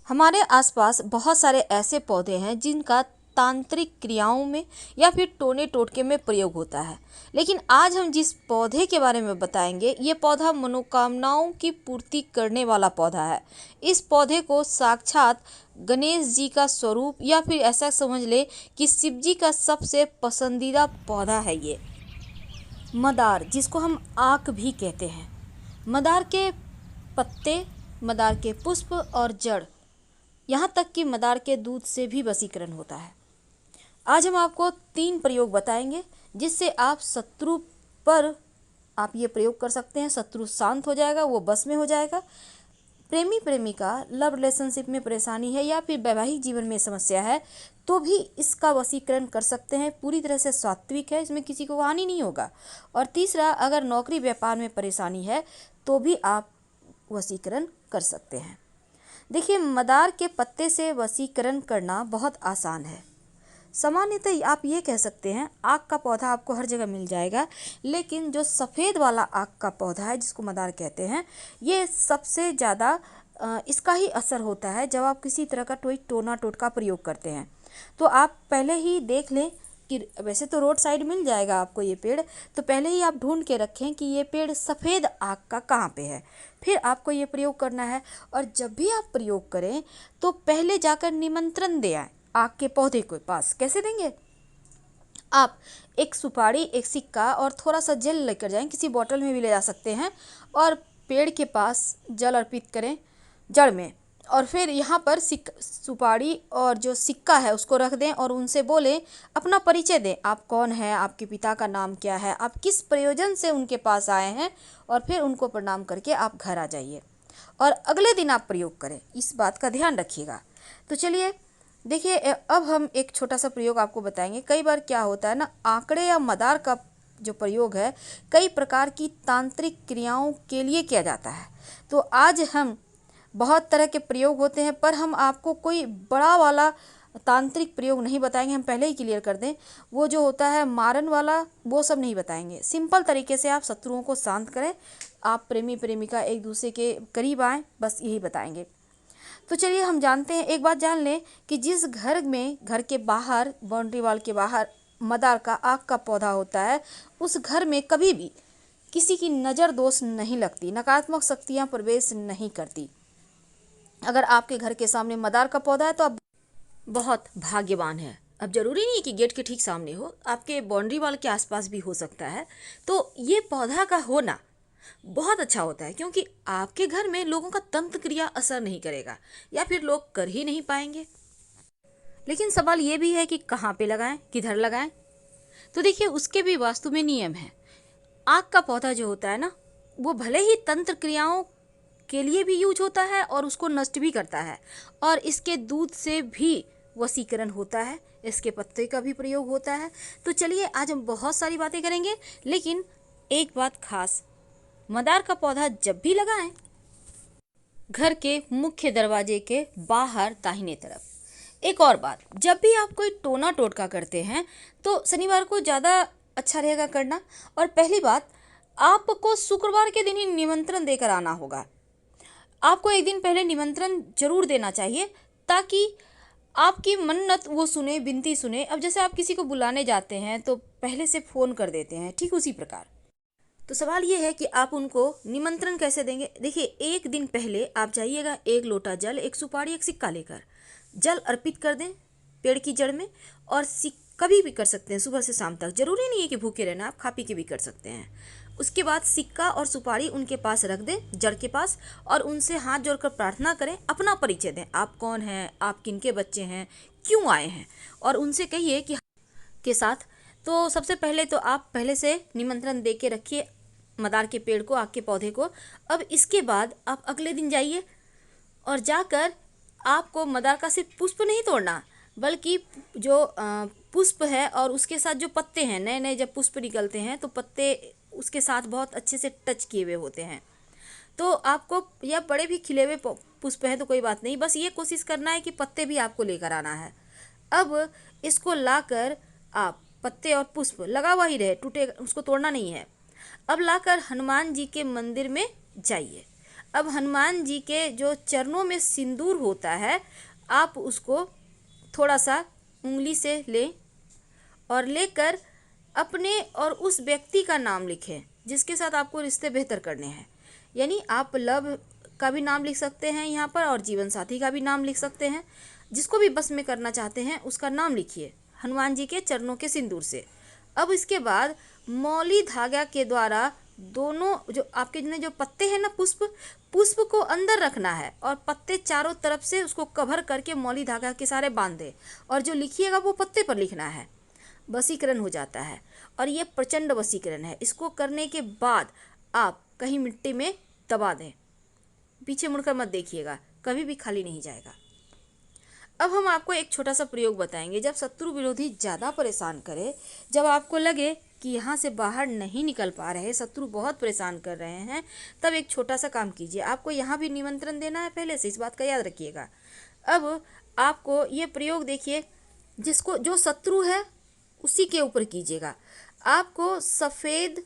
हमारे आसपास बहुत सारे ऐसे पौधे हैं जिनका तांत्रिक क्रियाओं में या फिर टोने टोटके में प्रयोग होता है। लेकिन आज हम जिस पौधे के बारे में बताएंगे, ये पौधा मनोकामनाओं की पूर्ति करने वाला पौधा है। इस पौधे को साक्षात गणेश जी का स्वरूप या फिर ऐसा समझ ले कि शिव जी का सबसे पसंदीदा पौधा है ये मदार, जिसको हम आक भी कहते हैं। मदार के पत्ते, मदार के पुष्प और जड़, यहाँ तक कि मदार के दूध से भी वशीकरण होता है। आज हम आपको 3 प्रयोग बताएंगे जिससे आप शत्रु पर आप ये प्रयोग कर सकते हैं। शत्रु शांत हो जाएगा, वो बस में हो जाएगा। प्रेमी प्रेमिका लव रिलेशनशिप में परेशानी है या फिर वैवाहिक जीवन में समस्या है तो भी इसका वशीकरण कर सकते हैं। पूरी तरह से सात्विक है, इसमें किसी को हानि नहीं होगा। और तीसरा, अगर नौकरी व्यापार में परेशानी है तो भी आप वशीकरण कर सकते हैं। देखिए, मदार के पत्ते से वशीकरण करना बहुत आसान है। सामान्यतः आप ये कह सकते हैं आक का पौधा आपको हर जगह मिल जाएगा, लेकिन जो सफ़ेद वाला आक का पौधा है जिसको मदार कहते हैं, ये सबसे ज़्यादा इसका ही असर होता है जब आप किसी तरह का कोई टोना टोटका प्रयोग करते हैं। तो आप पहले ही देख लें कि वैसे तो रोड साइड मिल जाएगा आपको ये पेड़, तो पहले ही आप ढूंढ के रखें कि ये पेड़ सफ़ेद आक का कहाँ पे है, फिर आपको ये प्रयोग करना है। और जब भी आप प्रयोग करें तो पहले जाकर निमंत्रण दे आए आक के पौधे के पास। कैसे देंगे? आप एक सुपारी, एक सिक्का और थोड़ा सा जल लेकर जाएं, किसी बोतल में भी ले जा सकते हैं, और पेड़ के पास जल अर्पित करें जड़ में, और फिर यहाँ पर सुपारी और जो सिक्का है उसको रख दें और उनसे बोलें, अपना परिचय दें, आप कौन हैं, आपके पिता का नाम क्या है, आप किस प्रयोजन से उनके पास आए हैं, और फिर उनको प्रणाम करके आप घर आ जाइए और अगले दिन आप प्रयोग करें। इस बात का ध्यान रखिएगा। तो चलिए देखिए, अब हम एक छोटा सा प्रयोग आपको बताएंगे। कई बार क्या होता है ना, आंकड़े या मदार का जो प्रयोग है कई प्रकार की तांत्रिक क्रियाओं के लिए किया जाता है। तो आज हम बहुत तरह के प्रयोग होते हैं, पर हम आपको कोई बड़ा वाला तांत्रिक प्रयोग नहीं बताएंगे। हम पहले ही क्लियर कर दें, वो जो होता है मारन वाला, वो सब नहीं बताएंगे। सिंपल तरीके से आप शत्रुओं को शांत करें, आप प्रेमी प्रेमिका एक दूसरे के करीब आएँ, बस यही बताएंगे। तो चलिए हम जानते हैं, एक बात जान लें कि जिस घर में, घर के बाहर, बाउंड्री वॉल के बाहर मदार का आक का पौधा होता है, उस घर में कभी भी किसी की नज़र दोष नहीं लगती, नकारात्मक शक्तियाँ प्रवेश नहीं करती। अगर आपके घर के सामने मदार का पौधा है तो आप बहुत भाग्यवान हैं। अब जरूरी नहीं है कि गेट के ठीक सामने हो, आपके बाउंड्री वॉल के आसपास भी हो सकता है। तो ये पौधा का होना बहुत अच्छा होता है, क्योंकि आपके घर में लोगों का तंत्र क्रिया असर नहीं करेगा या फिर लोग कर ही नहीं पाएंगे। लेकिन सवाल ये भी है कि कहाँ पे लगाएं, किधर लगाएं। तो देखिए, उसके भी वास्तु में नियम है। आक का पौधा जो होता है ना, वो भले ही तंत्र क्रियाओं के लिए भी यूज होता है और उसको नष्ट भी करता है, और इसके दूध से भी वशीकरण होता है, इसके पत्ते का भी प्रयोग होता है। तो चलिए आज हम बहुत सारी बातें करेंगे, लेकिन एक बात खास, मदार का पौधा जब भी लगाएं, घर के मुख्य दरवाजे के बाहर दाहिने तरफ। एक और बात, जब भी आप कोई टोना टोटका करते हैं तो शनिवार को ज़्यादा अच्छा रहेगा करना। और पहली बात, आपको शुक्रवार के दिन ही निमंत्रण देकर आना होगा। आपको एक दिन पहले निमंत्रण जरूर देना चाहिए ताकि आपकी मन्नत वो सुने, विनती सुने। अब जैसे आप किसी को बुलाने जाते हैं तो पहले से फ़ोन कर देते हैं, ठीक उसी प्रकार। तो सवाल ये है कि आप उनको निमंत्रण कैसे देंगे। देखिए, एक दिन पहले आप जाइएगा, 1 लोटा जल, एक सुपारी, एक सिक्का लेकर जल अर्पित कर दें पेड़ की जड़ में। और कभी भी कर सकते हैं, सुबह से शाम तक, जरूरी नहीं है कि भूखे रहना, आप खा पी के भी कर सकते हैं। उसके बाद सिक्का और सुपारी उनके पास रख दें, जड़ के पास, और उनसे हाथ जोड़कर प्रार्थना करें, अपना परिचय दें, आप कौन हैं, आप किनके बच्चे हैं, क्यों आए हैं, और उनसे कहिए कि के साथ। तो सबसे पहले तो आप पहले से निमंत्रण दे के रखिए मदार के पेड़ को, आक के पौधे को। अब इसके बाद आप अगले दिन जाइए और जाकर आपको मदार का सिर्फ पुष्प नहीं तोड़ना, बल्कि जो पुष्प है और उसके साथ जो पत्ते हैं, नए नए जब पुष्प निकलते हैं तो पत्ते उसके साथ बहुत अच्छे से टच किए हुए होते हैं। तो आपको, या बड़े भी खिले हुए पुष्प हैं तो कोई बात नहीं, बस ये कोशिश करना है कि पत्ते भी आपको लेकर आना है। अब इसको लाकर आप, पत्ते और पुष्प लगा हुआ ही रहे, टूटे, उसको तोड़ना नहीं है। अब लाकर हनुमान जी के मंदिर में जाइए। अब हनुमान जी के जो चरणों में सिंदूर होता है, आप उसको थोड़ा सा उंगली से लें और लेकर अपने और उस व्यक्ति का नाम लिखें जिसके साथ आपको रिश्ते बेहतर करने हैं। यानी आप लव का भी नाम लिख सकते हैं यहाँ पर और जीवन साथी का भी नाम लिख सकते हैं। जिसको भी बस में करना चाहते हैं उसका नाम लिखिए हनुमान जी के चरणों के सिंदूर से। अब इसके बाद मौली धागा के द्वारा दोनों जो आपके जो पत्ते हैं ना, पुष्प को अंदर रखना है और पत्ते चारों तरफ से उसको कवर करके मौली धागा के सारे बांध दें और जो लिखिएगा वो पत्ते पर लिखना है। वशीकरण हो जाता है और ये प्रचंड वशीकरण है। इसको करने के बाद आप कहीं मिट्टी में दबा दें, पीछे मुड़कर मत देखिएगा, कभी भी खाली नहीं जाएगा। अब हम आपको एक छोटा सा प्रयोग बताएंगे। जब शत्रु विरोधी ज़्यादा परेशान करे, जब आपको लगे कि यहाँ से बाहर नहीं निकल पा रहे, शत्रु बहुत परेशान कर रहे हैं, तब एक छोटा सा काम कीजिए। आपको यहाँ भी निमंत्रण देना है पहले से, इस बात का याद रखिएगा। अब आपको ये प्रयोग देखिए, जिसको जो शत्रु है उसी के ऊपर कीजिएगा। आपको सफ़ेद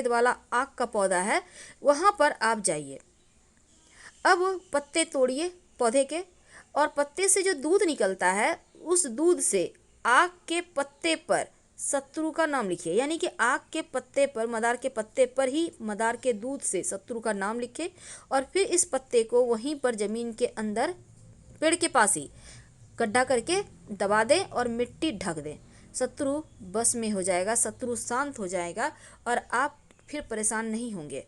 वाला आक का पौधा है, वहाँ पर आप जाइए। अब पत्ते तोड़िए पौधे के और पत्ते से जो दूध निकलता है उस दूध से आक के पत्ते पर शत्रु का नाम लिखिए। यानी कि आक के पत्ते पर, मदार के पत्ते पर ही मदार के दूध से शत्रु का नाम लिखें और फिर इस पत्ते को वहीं पर ज़मीन के अंदर पेड़ के पास ही गड्ढा करके दबा दें और मिट्टी ढक दें। शत्रु बस में हो जाएगा, शत्रु शांत हो जाएगा और आप फिर परेशान नहीं होंगे।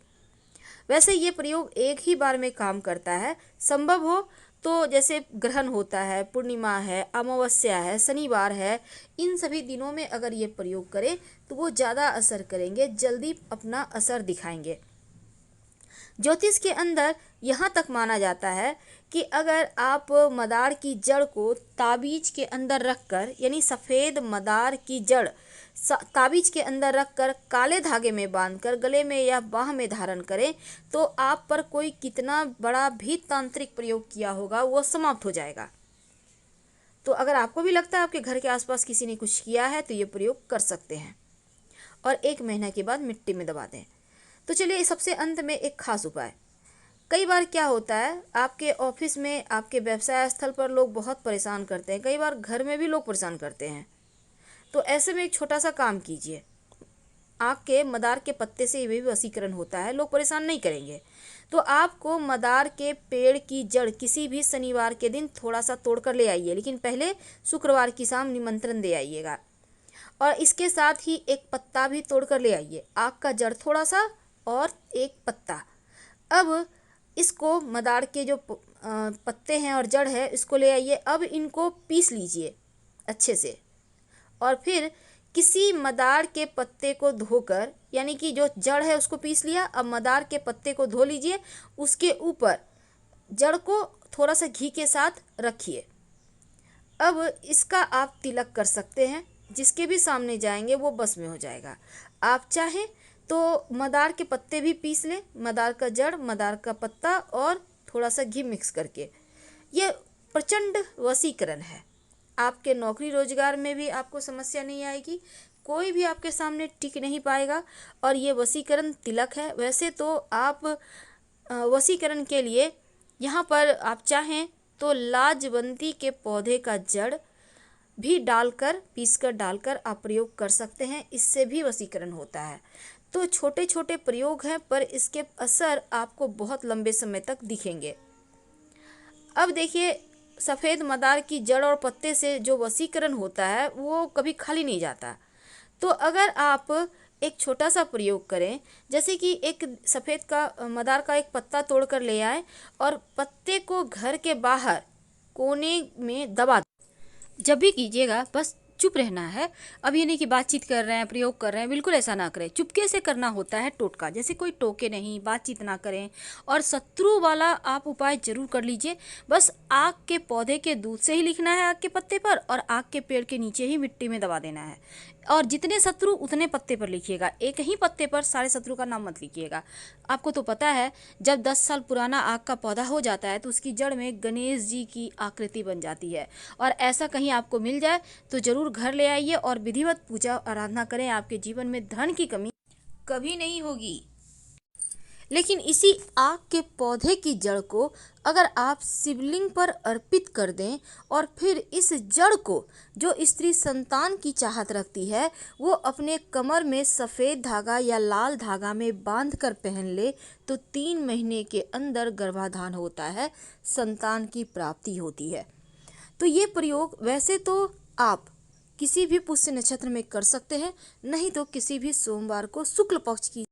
वैसे ये प्रयोग एक ही बार में काम करता है। संभव हो तो जैसे ग्रहण होता है, पूर्णिमा है, अमावस्या है, शनिवार है, इन सभी दिनों में अगर ये प्रयोग करें तो वो ज़्यादा असर करेंगे, जल्दी अपना असर दिखाएंगे। ज्योतिष के अंदर यहाँ तक माना जाता है कि अगर आप मदार की जड़ को ताबीज के अंदर रखकर, यानी सफ़ेद मदार की जड़ ताबीज के अंदर रखकर काले धागे में बांधकर गले में या बाह में धारण करें तो आप पर कोई कितना बड़ा भी तांत्रिक प्रयोग किया होगा वो समाप्त हो जाएगा। तो अगर आपको भी लगता है आपके घर के आसपास किसी ने कुछ किया है तो ये प्रयोग कर सकते हैं और 1 महीना के बाद मिट्टी में दबा दें। तो चलिए सबसे अंत में एक खास उपाय। कई बार क्या होता है, आपके ऑफिस में, आपके व्यवसाय स्थल पर लोग बहुत परेशान करते हैं, कई बार घर में भी लोग परेशान करते हैं। तो ऐसे में एक छोटा सा काम कीजिए। आक के मदार के पत्ते से भी वशीकरण होता है, लोग परेशान नहीं करेंगे। तो आपको मदार के पेड़ की जड़ किसी भी शनिवार के दिन थोड़ा सा तोड़ कर ले आइए, लेकिन पहले शुक्रवार की शाम निमंत्रण दे आइएगा। और इसके साथ ही एक पत्ता भी तोड़ कर ले आइए, आक का जड़ थोड़ा सा और एक पत्ता। अब इसको मदार के जो पत्ते हैं और जड़ है इसको ले आइए। अब इनको पीस लीजिए अच्छे से और फिर किसी मदार के पत्ते को धोकर, यानी कि जो जड़ है उसको पीस लिया, अब मदार के पत्ते को धो लीजिए, उसके ऊपर जड़ को थोड़ा सा घी के साथ रखिए। अब इसका आप तिलक कर सकते हैं, जिसके भी सामने जाएंगे वो बस में हो जाएगा। आप चाहें तो मदार के पत्ते भी पीस लें, मदार का जड़, मदार का पत्ता और थोड़ा सा घी मिक्स करके। ये प्रचंड वशीकरण है। आपके नौकरी रोजगार में भी आपको समस्या नहीं आएगी, कोई भी आपके सामने टिक नहीं पाएगा और ये वशीकरण तिलक है। वैसे तो आप वशीकरण के लिए यहाँ पर आप चाहें तो लाजवंती के पौधे का जड़ भी डालकर, पीसकर डालकर आप प्रयोग कर सकते हैं, इससे भी वशीकरण होता है। तो छोटे छोटे प्रयोग हैं पर इसके असर आपको बहुत लंबे समय तक दिखेंगे। अब देखिए, सफ़ेद मदार की जड़ और पत्ते से जो वशीकरण होता है वो कभी खाली नहीं जाता। तो अगर आप एक छोटा सा प्रयोग करें, जैसे कि एक सफ़ेद का मदार का एक पत्ता तोड़ कर ले आए और पत्ते को घर के बाहर कोने में दबा, जब भी कीजिएगा बस चुप रहना है। अब ये नहीं कि बातचीत कर रहे हैं, प्रयोग कर रहे हैं, बिल्कुल ऐसा ना करें। चुपके से करना होता है टोटका, जैसे कोई टोके नहीं, बातचीत ना करें। और शत्रु वाला आप उपाय जरूर कर लीजिए। बस आक के पौधे के दूध से ही लिखना है आक के पत्ते पर और आक के पेड़ के नीचे ही मिट्टी में दबा देना है। और जितने शत्रु उतने पत्ते पर लिखिएगा, एक ही पत्ते पर सारे शत्रु का नाम मत लिखिएगा। आपको तो पता है जब 10 साल पुराना आक का पौधा हो जाता है तो उसकी जड़ में गणेश जी की आकृति बन जाती है। और ऐसा कहीं आपको मिल जाए तो जरूर घर ले आइए और विधिवत पूजा आराधना करें। आपके जीवन में धन की कमी कभी नहीं होगी। लेकिन इसी आक के पौधे की जड़ को अगर आप शिवलिंग पर अर्पित कर दें और फिर इस जड़ को जो स्त्री संतान की चाहत रखती है वो अपने कमर में सफ़ेद धागा या लाल धागा में बांध कर पहन ले तो 3 महीने के अंदर गर्भाधान होता है, संतान की प्राप्ति होती है। तो ये प्रयोग वैसे तो आप किसी भी पुष्य नक्षत्र में कर सकते हैं, नहीं तो किसी भी सोमवार को शुक्ल पक्ष की